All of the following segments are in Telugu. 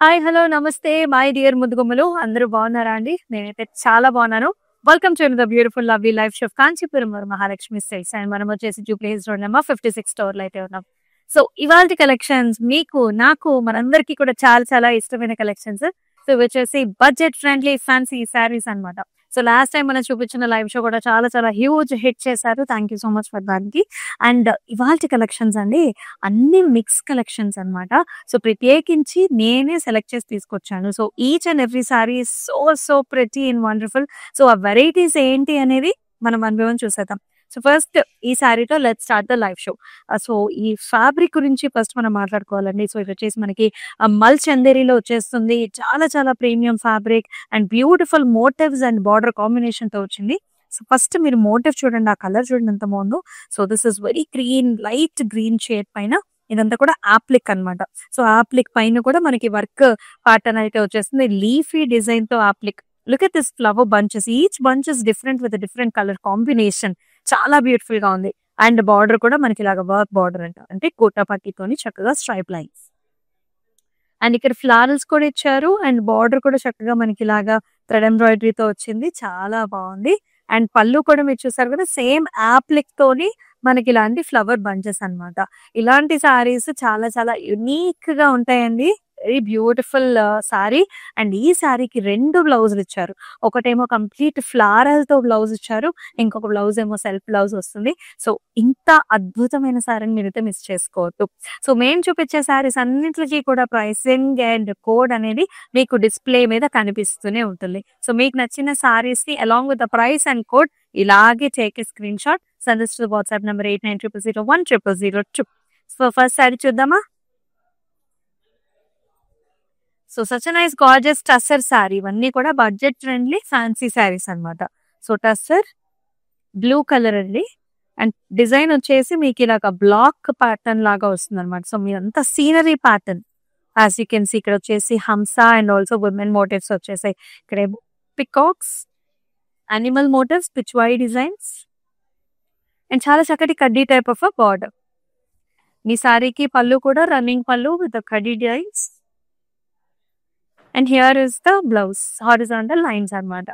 హాయ్! హలో! నమస్తే. మై డియర్ ముద్దుగుమ్మలు అందరూ బాగున్నారా అండి? నేనైతే చాలా బాగున్నాను. Welcome to the beautiful lovely life show Kanchipuram Mahalakshmi silks and మనం వచ్చేసి జూబ్లీ హిల్స్ రోడ్ నెంబర్ 56 స్టోర్‌లో అయితే ఉన్నాం. సో ఇవాల్టి కలెక్షన్స్ మీకు, నాకు మనందరికీ కూడా చాలా చాలా ఇష్టమైన కలెక్షన్స్. సో ఇవి వచ్చేసి బడ్జెట్ ఫ్రెండ్లీ ఫ్యాన్సీ శారీస్ అన్నమాట. సో లాస్ట్ టైమ్ మనం చూపించిన లైవ్ షో కూడా చాలా చాలా హ్యూజ్ హిట్ చేశారు. Thank you so much for దానికి. అండ్ ఇవాల్టి కలెక్షన్స్ అండి అన్ని మిక్స్ కలెక్షన్స్ అన్నమాట. సో ప్రత్యేకించి నేనే సెలెక్ట్ చేసి తీసుకొచ్చాను. So each and every sari is so pretty and wonderful. So ఆ వెరైటీస్ ఏంటి అనేది మనం వన్ బై వన్ చూసేద్దాం. సో ఫస్ట్ ఈ సారీతో let's start the live show. So ఈ ఫ్యాబ్రిక్ గురించి ఫస్ట్ మనం మాట్లాడుకోవాలండి. సో ఇది వచ్చేసి మనకి మల్ చందేరిలో వచ్చేస్తుంది. చాలా చాలా premium fabric and beautiful motifs and border కాంబినేషన్‌తో వచ్చింది. సో ఫస్ట్ మీరు మోటివ్ చూడండి. ఆ కలర్ చూడండి ఎంత బాగుందో. So this is very green, light green shade పైన ఇదంతా కూడా యాప్లిక్ అన్నమాట. సో యాప్లిక్ పైన కూడా మనకి వర్క్ ప్యాటర్న్ అయితే వచ్చేస్తుంది. లీఫీ డిజైన్ తో appliqué. Look at this flower bunches. Each bunch is different with different colour combination. చాలా బ్యూటిఫుల్ గా ఉంది. అండ్ బార్డర్ కూడా మనకి ఇలాగ వర్క్ బార్డర్ అంట. అంటే కోటాపట్టితోని చక్కగా స్ట్రైప్ లైన్స్. అండ్ ఇక్కడ ఫ్లారల్స్ కూడా ఇచ్చారు. అండ్ బార్డర్ కూడా చక్కగా మనకి ఇలాగా థ్రెడ్ ఎంబ్రాయిడరీతో వచ్చింది. చాలా బాగుంది. అండ్ పళ్ళు కూడా మీరు చూసారు కదా సేమ్ యాప్లిక్ తోని మనకి ఇలాంటి ఫ్లవర్ బంచెస్ అన్నమాట. ఇలాంటి సారీస్ చాలా చాలా యునిక్ గా ఉంటాయండి. Very beautiful sorry. అండ్ ఈ సారీకి 2 బ్లౌజులు ఇచ్చారు. ఒకటేమో కంప్లీట్ ఫ్లారల్ తో బ్లౌజ్ ఇచ్చారు. ఇంకొక బ్లౌజ్ ఏమో సెల్ఫ్ బ్లౌజ్ వస్తుంది. సో ఇంత అద్భుతమైన సారీని మీరైతే మిస్ చేసుకోవద్దు. సో మేము చూపించే సారీస్ అన్నిటికీ కూడా ప్రైసింగ్ అండ్ కోడ్ అనేది మీకు డిస్ప్లే మీద కనిపిస్తూనే ఉంటుంది. సో మీకు నచ్చిన సారీస్ ని along with the price and code ఇలాగే take a screen shot, send this to WhatsApp number 8900010002. So first sari చూద్దామా? So such nice gorgeous tussar sari. ఇవన్నీ కూడా బడ్జెట్ ఫ్రెండ్లీ ఫ్యాన్సీ సారీస్ అన్నమాట. సో టస్సర్ బ్లూ కలర్ అండి. అండ్ డిజైన్ వచ్చేసి మీకు ఇలాగ బ్లాక్ ప్యాటర్న్ లాగా వస్తుంది అనమాట. సో మీరంతా scenery pattern as you can see. ఇక్కడ వచ్చేసి హంస అండ్ ఆల్సో ఉమెన్ మోటివ్స్ వచ్చేసాయి. ఇక్కడ peacocks, animal motifs, Pichwai designs and చాలా చక్కటి కడ్డీ టైప్ ఆఫ్ బార్డర్. మీ సారీకి పళ్ళు కూడా రన్నింగ్ పళ్ళు విత్ కడ్డీ designs. And here is the blouse horizontal lines అన్నమాట.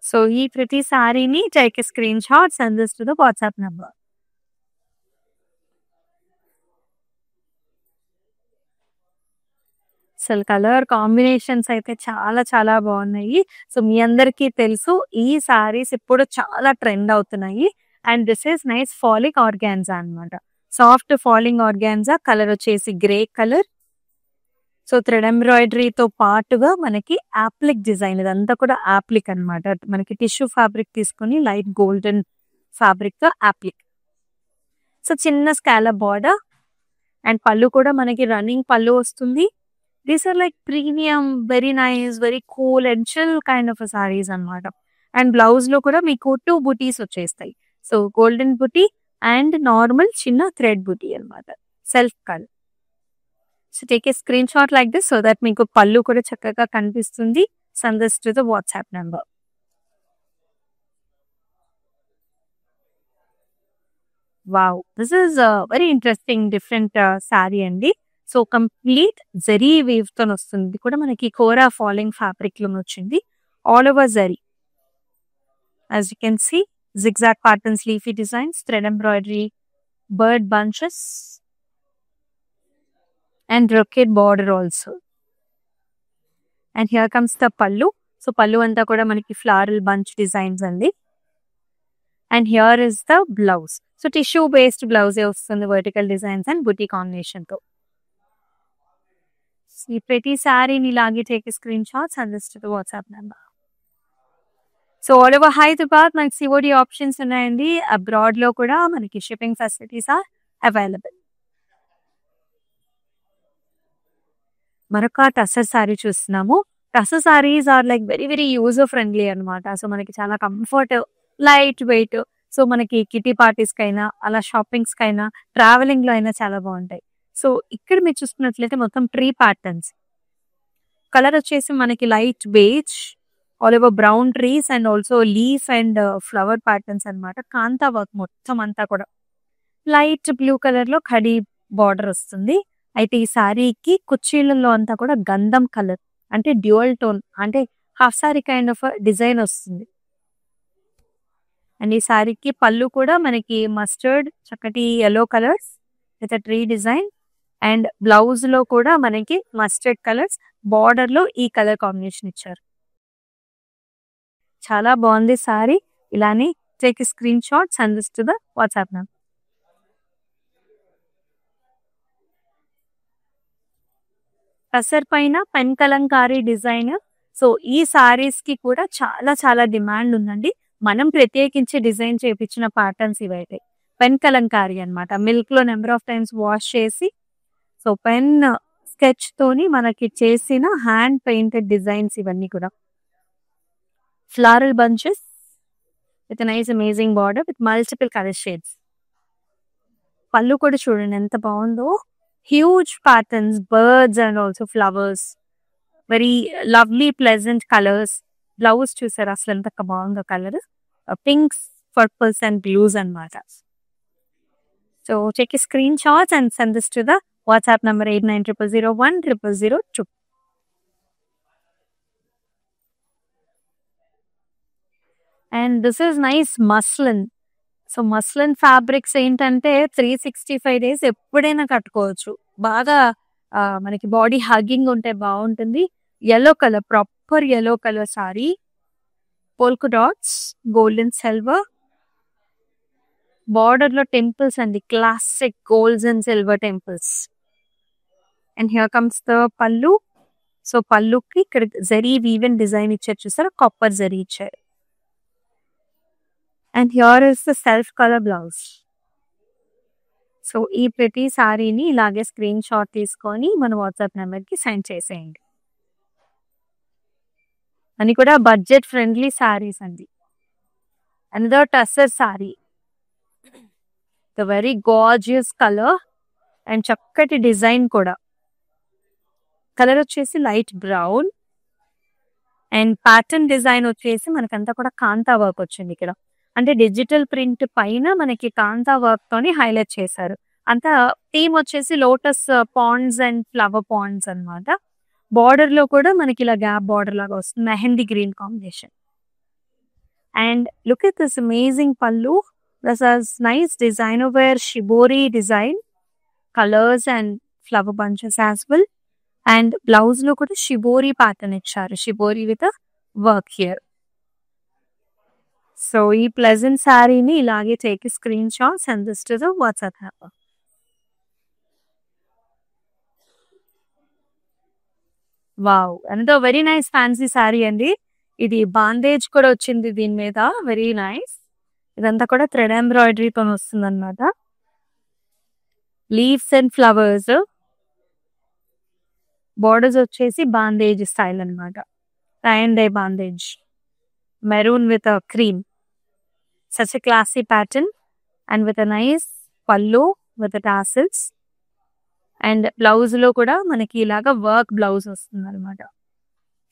సో ఈ ప్రతి సారీని take a screen shot, send this to the WhatsApp number. అసలు కలర్ కాంబినేషన్స్ అయితే చాలా చాలా బాగున్నాయి. సో మీ అందరికీ తెలుసు ఈ సారీస్ ఇప్పుడు చాలా ట్రెండ్ అవుతున్నాయి. And this is nice falling organza అన్నమాట. సాఫ్ట్ ఫాలింగ్ ఆర్గాన్జా కలర్ వచ్చేసి గ్రే కలర్. సో థ్రెడ్ ఎంబ్రాయిడరీతో పాటుగా మనకి యాప్లిక్ డిజైన్. ఇదంతా కూడా యాప్లిక్ అన్నమాట. మనకి టిష్యూ ఫ్యాబ్రిక్ తీసుకుని లైట్ గోల్డెన్ ఫ్యాబ్రిక్ తో యాప్లిక్. సో చిన్న స్కాలప్ బార్డర్ అండ్ పళ్ళు కూడా మనకి రన్నింగ్ పళ్ళు వస్తుంది. These are like premium, very nice, very cool and chill kind of saris అన్నమాట. అండ్ బ్లౌజ్ లో కూడా మీకు 2 బుటీస్ వచ్చేస్తాయి. So golden buti and normal చిన్న థ్రెడ్ బుటీ అన్నమాట. Self colour. So take a screen shot like this so that మీకు పళ్ళు కూడా చక్కగా కనిపిస్తుంది. Send this to the WhatsApp number. Wow! This is very interesting different sorry అండి. సో కంప్లీట్ జరీ వీవ్ తో వస్తుంది. ఇది కూడా మనకి కోరా ఫాలింగ్ ఫ్యాబ్రిక్ లో వచ్చింది. All over zari. As you can see zigzag patterns, leafy designs, thread embroidery, bird bunches and brocade border also. And here comes the pallu. So pallu anta kuda manaki floral bunch designs andi. And here is the blouse. So tissue based blouse vastundi, vertical designs and booty combination tho. See pretty saree ni lagi take a screenshot, send this to the WhatsApp number. So all over Hyderabad మనకి సిఓడి ఆప్షన్స్ ఉన్నాయండి. అబ్రాడ్ లో కూడా మనకి షిప్పింగ్ ఫెసిలిటీస్ ఆర్ అవైలబుల్. మరొక టస్సర్ సారీ చూస్తున్నాము. Tussar saris are like very very user friendly అనమాట. సో మనకి చాలా కంఫర్ట్, లైట్ వెయిట్. సో మనకి కిటీ పార్టీస్ కైనా, అలా షాపింగ్స్ కైనా, ట్రావెలింగ్ లో అయినా చాలా బాగుంటాయి. సో ఇక్కడ మీరు చూసుకున్నట్లయితే మొత్తం ట్రీ ప్యాటర్న్స్. కలర్ వచ్చేసి మనకి light beige, all over brown trees and also leaf and flower patterns అన్నమాట. కాంతా వర్క్ మొత్తం అంతా కూడా లైట్ బ్లూ కలర్ లో ఖడీ బార్డర్ వస్తుంది. అయితే ఈ శారీకి కుర్చీలలో అంతా కూడా గంధం కలర్ అంటే డ్యూయల్ టోన్ అంటే half sari kind of design వస్తుంది. అండ్ ఈ శారీకి పళ్ళు కూడా మనకి మస్టర్డ్ చక్కటి yellow colours with tree design and blouse లో కూడా మనకి మస్టర్డ్ కలర్స్ బార్డర్ లో ఈ కలర్ కాంబినేషన్ ఇచ్చారు. చాలా బాగుంది శారీ. ఇలానే take screen shot send this to the WhatsApp number. Tussar పైన పెన్ కలంకారీ డిజైన్. సో ఈ సారీస్ కి కూడా చాలా చాలా డిమాండ్ ఉందండి. మనం ప్రత్యేకించి డిజైన్ చేయించిన ప్యాటర్న్స్ ఇవైతే పెన్ కలంకారీ అన్నమాట. మిల్క్ లో నెంబర్ ఆఫ్ టైమ్స్ వాష్ చేసి సో పెన్ స్కెచ్ తోని మనకి చేసిన హ్యాండ్ పెయింటెడ్ డిజైన్స్ ఇవన్నీ కూడా. Floral bunches with nice amazing border with multiple colour shades. Pallu కూడా చూడండి ఎంత బాగుందో. Huge patterns, birds and also flowers, very lovely pleasant colours. Blouse చూసారు అసలు ఎంత బాగుందో colour. Pinks, purples and blues అన్నమాట. So check screen shots and send this to the WhatsApp number 8900010002. And this is nice muslin. So muslin fabrics ఏంటంటే 365 డేస్ ఎప్పుడైనా కట్టుకోవచ్చు. బాగా మనకి బాడీ హగ్గింగ్ ఉంటే బాగుంటుంది. yellow colour, proper yellow colour sorry. Polka dots, golden silver border లో టెంపుల్స్ అండి, classic golds and silver temples. And here comes the పళ్ళు. సో పళ్ళుకి ఇక్కడ జరీ వీవెన్ డిజైన్ ఇచ్చారు చూసారా, కాపర్ జరీ ఇచ్చారు. And here is the self colour blouse. So ఈ ప్రతి సారీని ఇలాగే స్క్రీన్ షాట్ తీసుకొని మన వాట్సాప్ నెంబర్ కి సెండ్ చేసేయండి. అని కూడా బడ్జెట్ ఫ్రెండ్లీ సారీస్ అండి. Another tussar sorry, the very gorgeous colour and చక్కటి డిజైన్ కూడా. కలర్ వచ్చేసి light brown and pattern design వచ్చేసి మనకంతా కూడా కాంతా వర్క్ వచ్చింది ఇక్కడ. అంటే డిజిటల్ ప్రింట్ పైన మనకి కాంతా వర్క్ తోని హైలైట్ చేశారు. అంతా థీమ్ వచ్చేసి lotus ponds and flower ponds అన్నమాట. బార్డర్ లో కూడా మనకి ఇలా గ్యాప్ బార్డర్ లాగా వస్తుంది, mehndi green combination. And look at this amazing pallu. This is nice designer wear shibori design, colours and flower bunches as well. And blouse లో కూడా షిబోరి ప్యాటర్న్ ఇచ్చారు, shibori with work here. So ఈ ప్లెజెంట్ శారీని ఇలాగే take screen shot send this to the WhatsApp number. Wow, అంతా వెరీ నైస్ ఫ్యాన్సీ శారీ అండి. ఇది బాందేజ్ కూడా వచ్చింది దీని మీద, వెరీ నైస్. ఇదంతా కూడా థ్రెడ్ ఎంబ్రాయిడరీతో వస్తుంది అనమాట. లీవ్స్ అండ్ ఫ్లవర్స్, బోర్డర్స్ వచ్చేసి బాందేజ్ స్టైల్ అనమాట. Tie and dye bandhej, maroon with cream. Such a classy pattern and with a nice pallu with the tassels. And blouse లో కూడా మనకి ఇలాగా వర్క్ బ్లౌజ్ వస్తుంది అనమాట.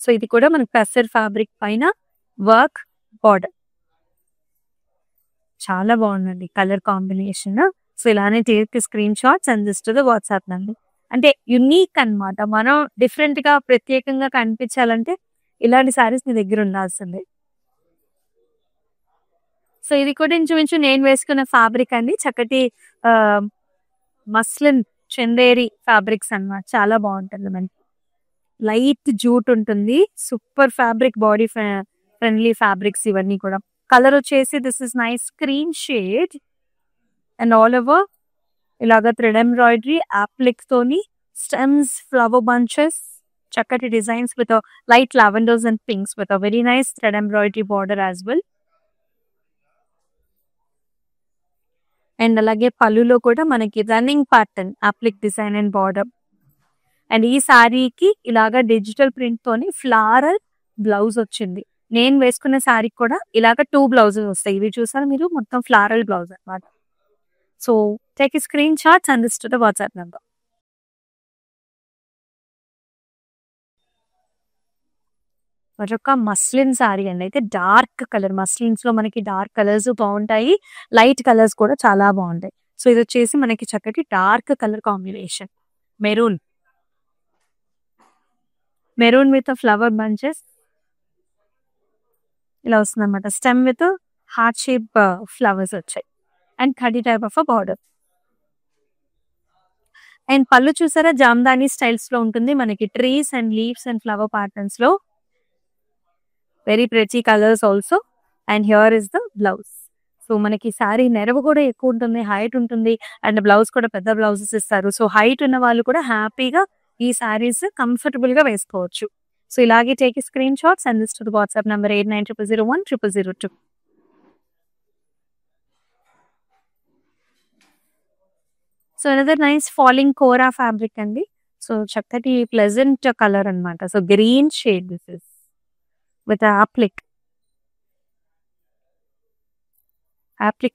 సో ఇది కూడా మనకి టస్సర్ ఫ్యాబ్రిక్ పైన వర్క్ బార్డర్. చాలా బాగుందండి కలర్ కాంబినేషన్. సో ఇలానే take screen shots and this to the WhatsApp number. అంటే యునీక్ అన్నమాట. మనం డిఫరెంట్ గా ప్రత్యేకంగా కనిపించాలంటే ఇలాంటి సారీస్ మీ దగ్గర ఉండాల్సిందే. సో ఇది కూడా ఇంచుమించు నేను వేసుకున్న ఫ్యాబ్రిక్ అండి. చక్కటి మస్లిన్ చందేరి ఫ్యాబ్రిక్స్ అన్నమాట. చాలా బాగుంటుంది, మనకి లైట్ జూట్ ఉంటుంది. Super fabric, body friendly fabrics ఇవన్నీ కూడా. కలర్ వచ్చేసి this is nice cream shade and all over ఇలాగా థ్రెడ్ ఎంబ్రాయిడరీ అప్లిక్ తోని స్టెమ్స్, ఫ్లవర్ బంచెస్, చక్కటి designs with light lavenders and pinks with very nice thread embroidery border as well. And అలాగే పళ్ళులో కూడా మనకి running pattern applique design and border. And ఈ శారీకి ఇలాగా డిజిటల్ ప్రింట్ తోని ఫ్లారల్ బ్లౌజ్ వచ్చింది. నేను వేసుకున్న శారీకి కూడా ఇలాగ 2 బ్లౌజెస్ వస్తాయి. ఇవి చూసారా మీరు, మొత్తం ఫ్లారల్ బ్లౌజ్ అన్నమాట. So take screen shots and this to the WhatsApp number. మరొక మస్లిన్ శారీ అండి. అయితే డార్క్ కలర్, మస్లిన్స్ లో మనకి డార్క్ కలర్స్ బాగుంటాయి, లైట్ కలర్స్ కూడా చాలా బాగుంటాయి. సో ఇది వచ్చేసి మనకి చక్కటి dark colour combination. Maroon maroon with flower bunches ఇలా వస్తుంది అనమాట. Stem with heart shape flowers వచ్చాయి అండ్ కడీ type of border. And pallu చూసారా జామ్దాని స్టైల్స్ లో ఉంటుంది మనకి. Trees and leaves and flower patterns లో very pretty colours also. And here is the blouse. So మనకి శారీ నెరవు కూడా ఎక్కువ ఉంటుంది, హైట్ ఉంటుంది అండ్ బ్లౌజ్ కూడా పెద్ద బ్లౌజెస్ ఇస్తారు. సో హైట్ ఉన్న వాళ్ళు కూడా హ్యాపీగా ఈ శారీస్ కంఫర్టబుల్ గా వేసుకోవచ్చు. సో ఇలాగే take screen shots and this to the WhatsApp number 8900010002. So another nice falling kora fabric అండి. సో చక్కటి ప్లెజెంట్ కలర్ అన్నమాట. So green shade this is with applique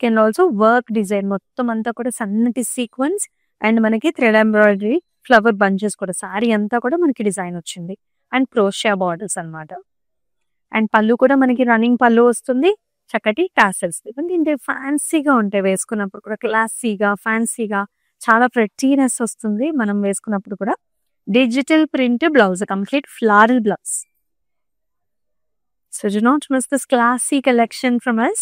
and also work design మొత్తం అంతా కూడా సన్నటి సీక్వెన్స్ అండ్ మనకి థ్రెడ్ ఎంబ్రాయిడరీ ఫ్లవర్ బంచెస్ కూడా సారీ అంతా కూడా మనకి డిజైన్ వచ్చింది అండ్ క్రోషియా బార్డర్స్ అన్నమాట. అండ్ పళ్ళు కూడా మనకి రన్నింగ్ పళ్ళు వస్తుంది, చక్కటి టాసల్స్. ఇవన్నీ ఫ్యాన్సీగా ఉంటాయి వేసుకున్నప్పుడు కూడా, క్లాసీగా ఫ్యాన్సీగా చాలా ప్రెట్టీనెస్ వస్తుంది మనం వేసుకున్నప్పుడు కూడా. Digital print blouse, complete floral blouse. So do not miss this classy collection from us.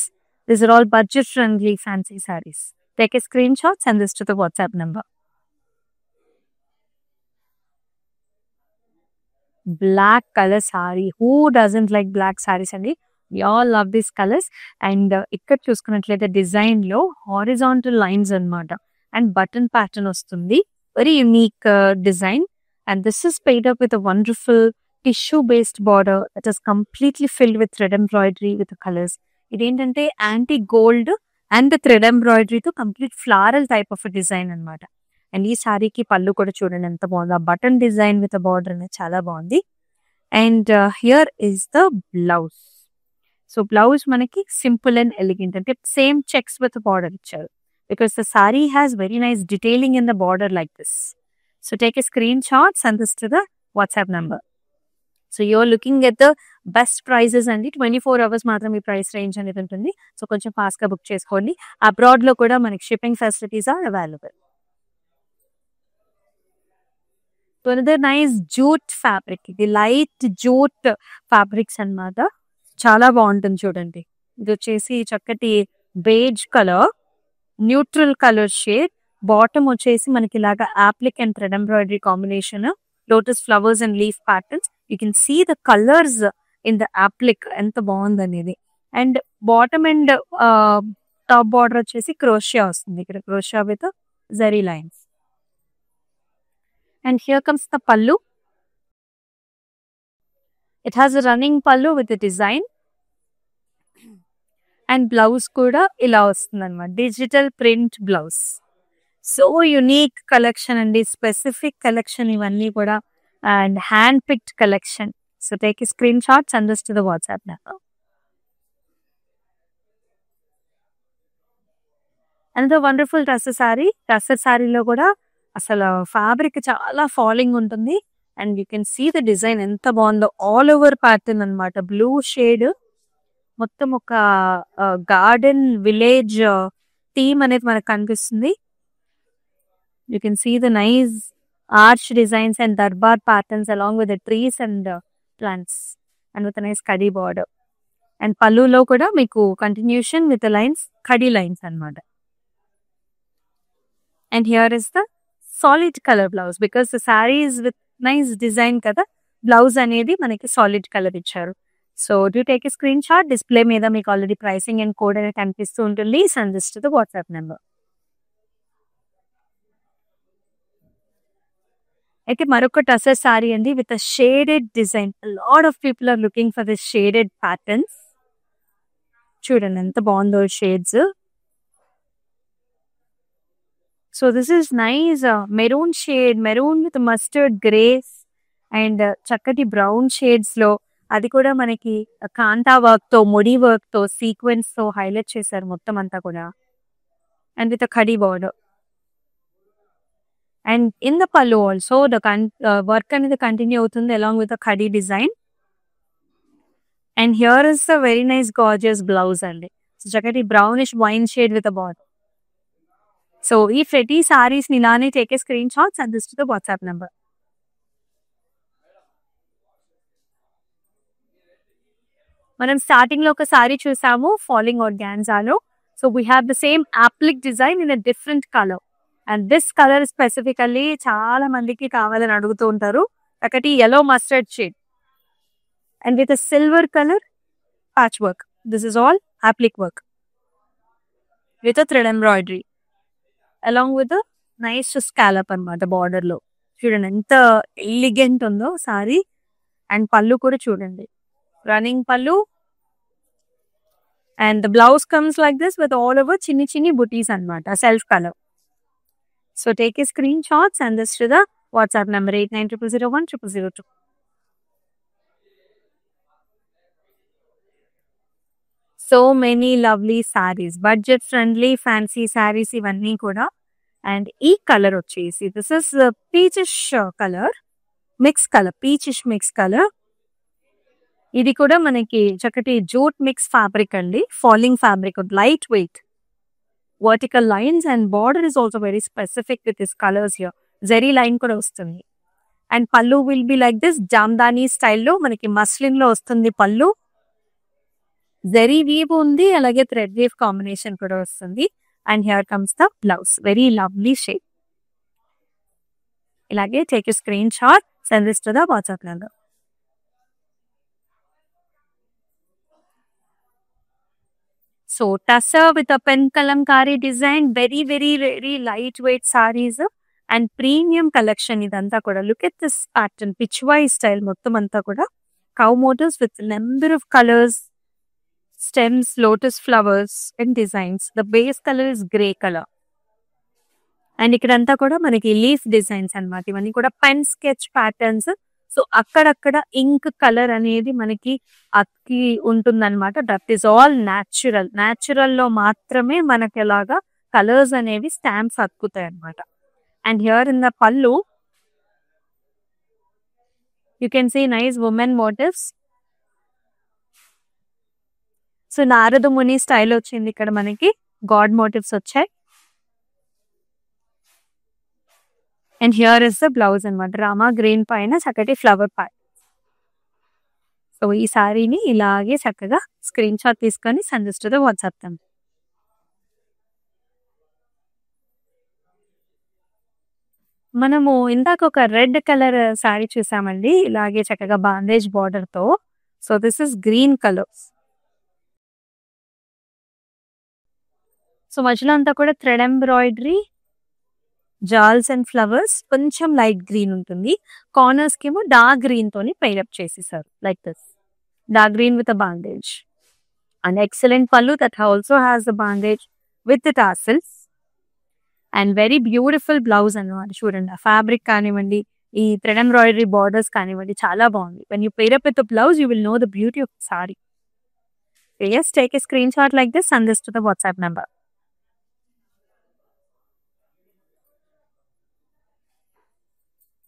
These are all budget friendly fancy sarees. Take a screenshot, send this to the WhatsApp number. Black color saree. Who doesn't like black sarees అండి? We all love these colors. And ఇక్కడ చూసుకున్నట్లయితే డిజైన్ లో హారిజాంటల్ లైన్స్ అన్నమాట అండ్ బటన్ ప్యాటర్న్ వస్తుంది. Very unique design. And this is paired up with wonderful tissue based border that is completely filled with thread embroidery with colours. ఇదేంటంటే యాంటీ గోల్డ్ అండ్ థ్రెడ్ ఎంబ్రాయిడరీతో complete floral type of design అన్నమాట. అండ్ ఈ శారీకి పళ్ళు కూడా చూడండి ఎంత బాగుంది. ఆ బటన్ డిజైన్ విత్ బార్డర్ అనేది చాలా బాగుంది. And here is the blouse. So blouse మనకి సింపుల్ అండ్ ఎలిగెంట్, అంటే సేమ్ చెక్స్ విత్ బార్డర్ ఇచ్చారు because the sari has very nice detailing in the border like this. So take a screen shot, send this to the WhatsApp number. So you're looking at the best prices అండి. 24 hours మాత్రం ఈ ప్రైస్ రేంజ్ అనేది ఉంటుంది. సో కొంచెం ఫాస్ట్ గా బుక్ చేసుకోండి. అబ్రాడ్ లో కూడా మనకి shipping facilities are available. Another nice jute fabric. ఇది లైట్ జూట్ ఫ్యాబ్రిక్స్ అన్నమాట. చాలా బాగుంటుంది చూడండి. ఇది వచ్చేసి చక్కటి beige colour, neutral colour shade. Bottom వచ్చేసి మనకి ఇలాగా applique and thread embroidery combination, lotus flowers and leaf patterns. You can see the colours in the applique ఎంత బాగుంది అనేది. And bottom and top border వచ్చేసి క్రోషియా వస్తుంది. ఇక్కడ crochet with zari lines. And here comes the పల్లు. It has a running pallu with design. And blouse కూడా ఇలా వస్తుంది అనమాట, digital print blouse. So unique collection అండి, స్పెసిఫిక్ కలెక్షన్ ఇవన్నీ కూడా and hand picked collection. So take a screen shot, send this to the WhatsApp number. And wonderful tussar sari. Tussar సారీలో కూడా అసలు ఫ్యాబ్రిక్ చాలా ఫాలింగ్ ఉంటుంది. And you can see the design ఎంత బాగుందో. ఆల్ ఓవర్ ప్యాటర్న్ అనమాట. బ్లూ షేడ్ మొత్తం ఒక గార్డెన్ విలేజ్ థీమ్ అనేది మనకు కనిపిస్తుంది. You can see the nice arch designs and darbar patterns along with the trees and plants and with nice కడీ బార్డర్. అండ్ పళ్ళులో కూడా మీకు కంటిన్యూషన్ విత్ లైన్స్, కడీ లైన్స్ అన్నమాట. And here is the solid colour blouse because the saris with nice design కదా, బ్లౌజ్ అనేది మనకి సాలిడ్ కలర్ ఇచ్చారు. So do take a screen shot. Display మీద మీకు ఆల్రెడీ ప్రైసింగ్ అండ్ కోడ్ అనేది కనిపిస్తూ ఉంటుంది. Send this to the WhatsApp number. అయితే మరొక టసర్ సారీ అండి with shaded design. Lot of people are looking for this shaded patterns. చూడండి ఎంత బాగుందో shades. So this is nice maroon shade, maroon with mustard greys and చక్కటి బ్రౌన్ షేడ్స్ లో, అది కూడా మనకి కాంతా వర్క్ తో, మొడి వర్క్ తో, సీక్వెన్స్ తో హైలైట్ చేశారు మొత్తం అంతా కూడా. అండ్ విత్ కడీ border. And in the pallu also the work అనేది కంటిన్యూ అవుతుంది అలాంగ్ విత్ ద కడీ design. And here is the very nice gorgeous blouse అండి. చక్కటి brownish wine shade with border. So ఈ ప్రతి సారీస్ ని ఇలానే take a screen shots and this to the WhatsApp number. మనం స్టార్టింగ్ లో ఒక సారీ చూసాము ఫాలింగ్ ఆర్గాన్జాలో. So we have the same applique design in a different colour. And this colour specifically చాలా మందికి కావాలని అడుగుతూ ఉంటారు. ఒకటి yellow mustard shade and with a silver color patchwork. This is all applique work with a thread embroidery along with a nice scallop అన్నమాట బార్డర్ లో. చూడండి ఎంత ఎలిగెంట్ ఉందో సారీ. అండ్ పళ్ళు కూడా చూడండి, రన్నింగ్ పళ్ళు. And the blouse comes like this with all over chinni chinni booties annamata, self color. So take a screenshots and this to the WhatsApp number 8900010002. So many lovely sarees, budget friendly fancy sarees ivanni kuda. And ee color vachesi, this is peachish color, mix color, peachish mix color. ఇది కూడా మనకి చక్కటి జూట్ మిక్స్ ఫ్యాబ్రిక్ అండి, falling fabric, light weight, vertical lines and border is also very specific with this colours here. Zari line కూడా వస్తుంది. And pallu will be like this jamdani స్టైల్లో మనకి మస్లిన్ లో వస్తుంది పళ్ళు. జెరీ వీవ్ ఉంది, అలాగే థ్రెడ్ వీవ్ కాంబినేషన్ కూడా వస్తుంది. And here comes the blouse, very lovely shape. ఇలాగే take you screen shot, send this to the WhatsApp number. So tussar with a pen kalamkari design, very lightweight sarees and premium collection idantha kuda. Look at this pattern, pitchwise style mottam anta kuda. Cow motifs with number of colors, stems, lotus flowers and designs. The base color is grey color. And ikkadanta kuda manaki leaf designs annamata. Ivanni kuda pen sketch patterns. So అక్కడక్కడ ఇంక్ కలర్ అనేది మనకి అక్కి ఉంటుందన్నమాట. That is all natural. Natural లో మాత్రమే మనకి ఎలాగా కలర్స్ అనేవి స్టాంప్స్ అతుకుతాయి అనమాట. And here in the pallu you can see nice women motifs. So Narada Muni style వచ్చింది ఇక్కడ, మనకి గాడ్ మోటివ్స్ వచ్చాయి. And here is the blouse అనమాట, రామా గ్రీన్ పైన చక్కటి ఫ్లవర్ ప్యాట్. సో ఈ సారీని ఇలాగే చక్కగా స్క్రీన్ షాట్ తీసుకొని send to the WhatsApp number. మనము ఇందాక ఒక రెడ్ కలర్ సారీ చూసామండి, ఇలాగే చక్కగా బాందేజ్ బార్డర్ తో. So this is green colour. సో మధ్యలో అంతా కూడా థ్రెడ్ ఎంబ్రాయిడరీ, జాల్స్ అండ్ ఫ్లవర్స్, కొంచెం లైట్ గ్రీన్ ఉంటుంది. కార్నర్స్ కి ఏమో డార్క్ గ్రీన్ తోని పెయిరప్ చేసేసారు like this, dark green with a bandhej. And excellent pallu that also has the bandhej with the tassels. And very beautiful blouse అన్నమాట. చూడండి ఆ ఫ్యాబ్రిక్ కానివ్వండి, ఈ థ్రెడ్ ఎంబ్రాయిడరీ బార్డర్స్ కానివ్వండి, చాలా బాగుంది. When you pair up with the blouse you will know the beauty of sorry. Yes, take a screenshot like this, send this to the WhatsApp number.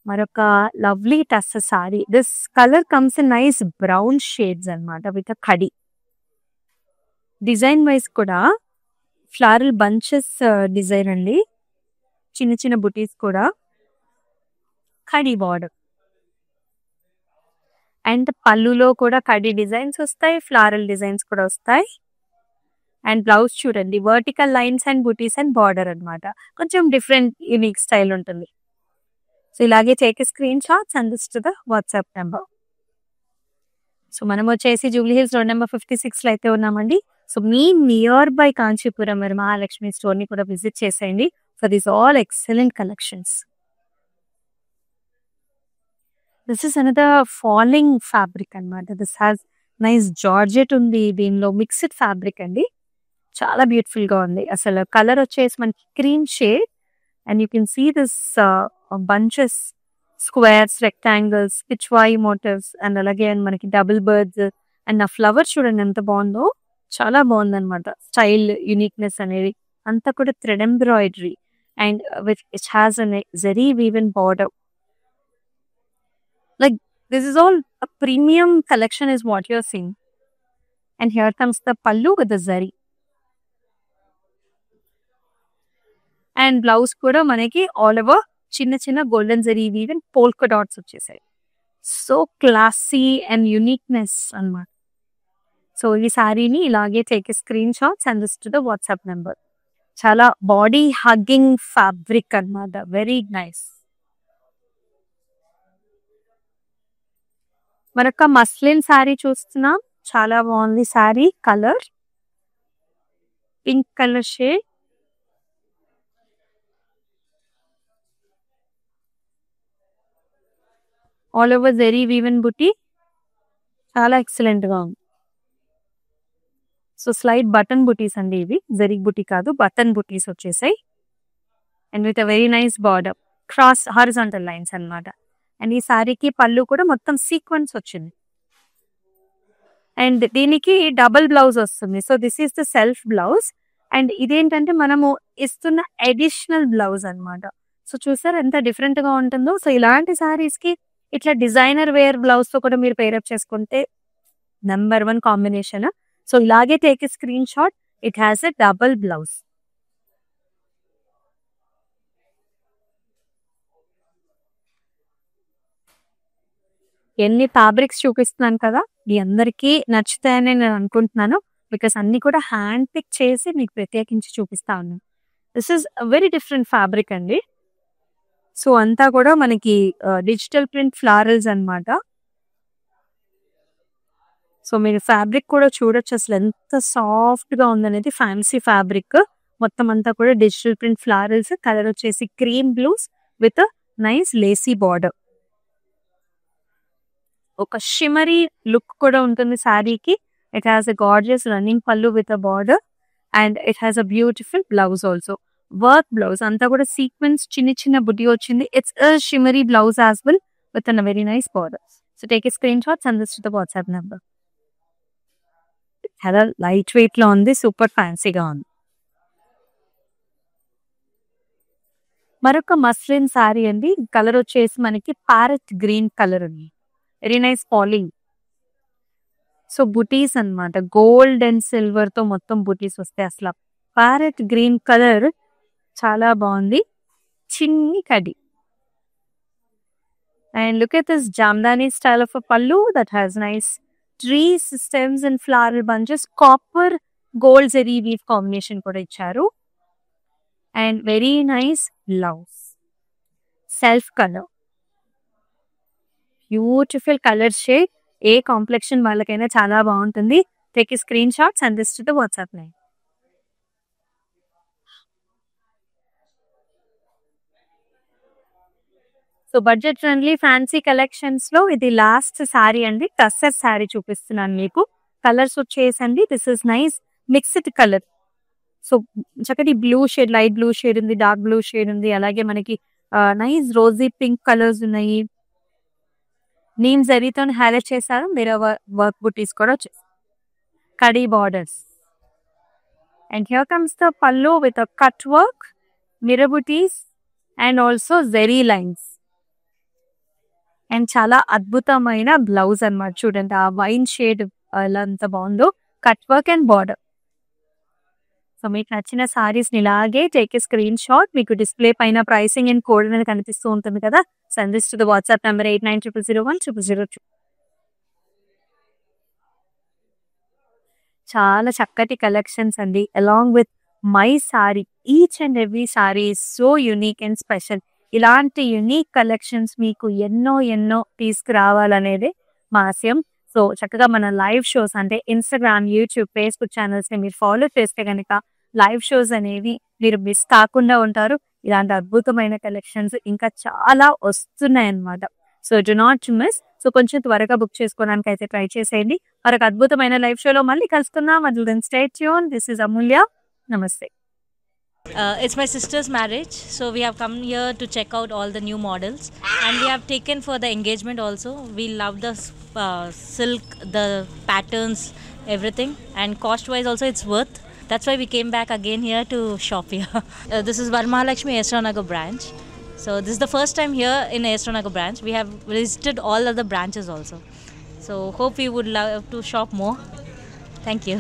మరొక lovely tussar sorry. This colour comes in nice brown shades అన్నమాట విత్ కడి. డిజైన్ వైజ్ కూడా ఫ్లారల్ బంచెస్ డిజైన్ అండి, చిన్న చిన్న బుటీస్ కూడా, కడి బార్డర్. అండ్ పళ్ళులో కూడా కడి డిజైన్స్ వస్తాయి, ఫ్లారల్ డిజైన్స్ కూడా వస్తాయి. అండ్ బ్లౌజ్ చూడండి, vertical lines and buttis and border అన్నమాట. కొంచెం డిఫరెంట్ యూనిక్ స్టైల్ ఉంటుంది. సో ఇలాగే take screen shots and this to the WhatsApp number. So మనం వచ్చేసి జూబ్లీ హిల్స్ రోడ్ నెంబర్ 56 లో అయితే ఉన్నామండి. So me near by Kanchipuram Mahalakshmi store ని కూడా విజిట్ చేసేయండి for this all excellent collections. This is another falling fabric అన్నమాట. దిస్ హ్యాస్ నైస్ జార్జెట్ ఉంది, దీనిలో మిక్స్డ్ ఫ్యాబ్రిక్ అండి, చాలా బ్యూటిఫుల్ గా ఉంది. అసలు కలర్ వచ్చేసి మనకి cream shade and you can see this bunches, squares, rectangles, Pichwai motifs and అలాగే మనకి డబుల్ బర్డ్స్. అండ్ ఆ ఫ్లవర్ చూడండి ఎంత బాగుందో, చాలా బాగుంది అనమాట. స్టైల్ యూనిక్నెస్ అనేది అంతా కూడా thread embroidery and which has an zari woven border. Like this is all a premium collection is what you're seeing. And here comes the pallu with the zari. And blouse కూడా మనకి ఆల్ ఓవర్ చిన్న చిన్న golden zari woven polka dots వచ్చేసాయి. సో క్లాసీ అండ్ యూనిక్నెస్ అన్నమాట. సో ఈ శారీని ఇలాగే take screen shots and to the WhatsApp number. చాలా బాడీ హగ్గింగ్ ఫ్యాబ్రిక్ అన్నమాట, వెరీ నైస్. మరొక మస్లిన్ శారీ చూస్తున్నాం, చాలా బాగుంది sari. Colour pink colour shade, all over zari woven బుటీ, చాలా ఎక్సలెంట్ గా ఉంది. సో స్లైడ్ బటన్ బుటీస్ అండి ఇవి, జరీ బుటీ కాదు, బటన్ బుటీస్ వచ్చేసాయి. And with a very nice border, cross horizontal lines అన్నమాట. అండ్ ఈ శారీకి పళ్ళు కూడా మొత్తం సీక్వెన్స్ వచ్చింది. అండ్ దీనికి డబుల్ బ్లౌజ్ వస్తుంది. So this is the self blouse. And ఇదేంటంటే మనము ఇస్తున్న అడిషనల్ బ్లౌజ్ అన్నమాట. సో చూసారు ఎంత డిఫరెంట్ గా ఉంటుందో. సో ఇలాంటి శారీస్ కి ఇట్లా డిజైనర్ వేర్ బ్లౌజ్ తో కూడా మీరు పేరప్ చేసుకుంటే నెంబర్ 1 కాంబినేషన్. సో ఇలాగే take a screen shot. It has a double blouse. ఎన్ని ఫ్యాబ్రిక్స్ చూపిస్తున్నాను కదా, మీ అందరికీ నచ్చుతాయని నేను అనుకుంటున్నాను. బికాస్ అన్ని కూడా హ్యాండ్ పిక్ చేసి మీకు ప్రత్యేకించి చూపిస్తా ఉన్నాను. This is very different fabric అండి. సో అంతా కూడా మనకి డిజిటల్ ప్రింట్ ఫ్లారల్స్ అన్నమాట. సో మీరు ఫ్యాబ్రిక్ కూడా చూడొచ్చు అసలు ఎంత సాఫ్ట్ గా ఉందనేది. ఫ్యాన్సీ ఫ్యాబ్రిక్ మొత్తం అంతా కూడా డిజిటల్ ప్రింట్ ఫ్లారల్స్. కలర్ వచ్చేసి cream blues with nice lacy border. ఒక షిమరీ లుక్ కూడా ఉంటుంది శారీకి. It has a gorgeous running pallu with a border and it has a beautiful blouse also. Work blouse అంతా కూడా సీక్వెన్స్ చిన్న చిన్న బుటీ వచ్చింది. It's a shimmery blouse as well with a very nice border. So take a screen shot and this to the WhatsApp number. చాలా లైట్ వెయిట్ లో ఉంది, సూపర్ ఫ్యాన్సీగా ఉంది. మరొక మస్లిన్ శారీ అండి. కలర్ వచ్చేసి మనకి ప్యారెట్ గ్రీన్ కలర్ ఉంది, వెరీ నైస్ పాలింగ్. సో బుటీస్ అన్నమాట, గోల్డ్ అండ్ సిల్వర్ తో మొత్తం బుటీస్ వస్తాయి. అసలు ప్యారెట్ గ్రీన్ కలర్ చాలా బాగుంది, చిన్ని కడి. And look at this Jamdani style of a pallu that has nice trees, stems and flower bunches. Copper gold zari weave combination కూడా ఇచ్చారు. And very nice blouse, self colour, beautiful colour shade. ఏ కాంప్లెక్షన్ వాళ్ళకైనా చాలా బాగుంటుంది. టేక్ ఈ screen shots and this to the WhatsApp line. So budget friendly fancy collections లో ఇది లాస్ట్ శారీ అండి. టస్సర్ శారీ చూపిస్తున్నాను మీకు. కలర్స్ వచ్చేసండి this is nice mixed colour. So చక్కటి blue shade, light blue shade ఉంది, డార్క్ బ్లూ షేడ్ ఉంది. అలాగే మనకి నైస్ రోజీ పింక్ కలర్స్ ఉన్నాయి. నీమ్ జరీతో హైలైట్ చేశారు. మీరు వర్క్ బుటీస్ కూడా వచ్చేసి కడీ borders. And here comes the pallu with a cut work, mirror butis and also zari lines. And చాలా అద్భుతమైన బ్లౌజ్ అన్నమాట. చూడండి ఆ వైన్ షేడ్ ఎలా ఎంత బాగుందో, cut work and border. So మీకు నచ్చిన సారీస్ ని ఇలాగే టేక్ ఏ స్క్రీన్ షాట్. మీకు డిస్ప్లే పైన ప్రైసింగ్ అండ్ కోడ్ అనేది కనిపిస్తూ ఉంటుంది కదా. Send this to the WhatsApp number 8900010002. చాలా చక్కటి కలెక్షన్స్ అండి. Along with my sorry, each and every sorry is so unique and special. ఇలాంటి యూనిక్ కలెక్షన్స్ మీకు ఎన్నో ఎన్నో తీసుకురావాలనేది మా ఆశయం. సో చక్కగా మన లైవ్ షోస్ అంటే ఇన్స్టాగ్రామ్, యూట్యూబ్, ఫేస్బుక్ ఛానల్స్ ని మీరు ఫాలో చేస్తే కనుక లైవ్ షోస్ అనేవి మీరు మిస్ కాకుండా ఉంటారు. ఇలాంటి అద్భుతమైన కలెక్షన్స్ ఇంకా చాలా వస్తున్నాయి అన్నమాట. So do not miss. So కొంచెం త్వరగా బుక్ చేసుకోవడానికి అయితే ట్రై చేసేయండి. మరొక అద్భుతమైన లైవ్ షోలో మళ్ళీ కలుసుకుందాం. Until then, stay tuned. This is Amulya. Namaste. It's my sister's marriage, so we have come here to check out all the new models, and we have taken for the engagement also. We love the silk, the patterns, everything, and cost wise also it's worth. That's why we came back again here to shop here. This is Varmahalakshmi Esranagar branch. So this is the first time here in Esranagar branch. We have visited all other branches also. So hope you would love to shop more. Thank you.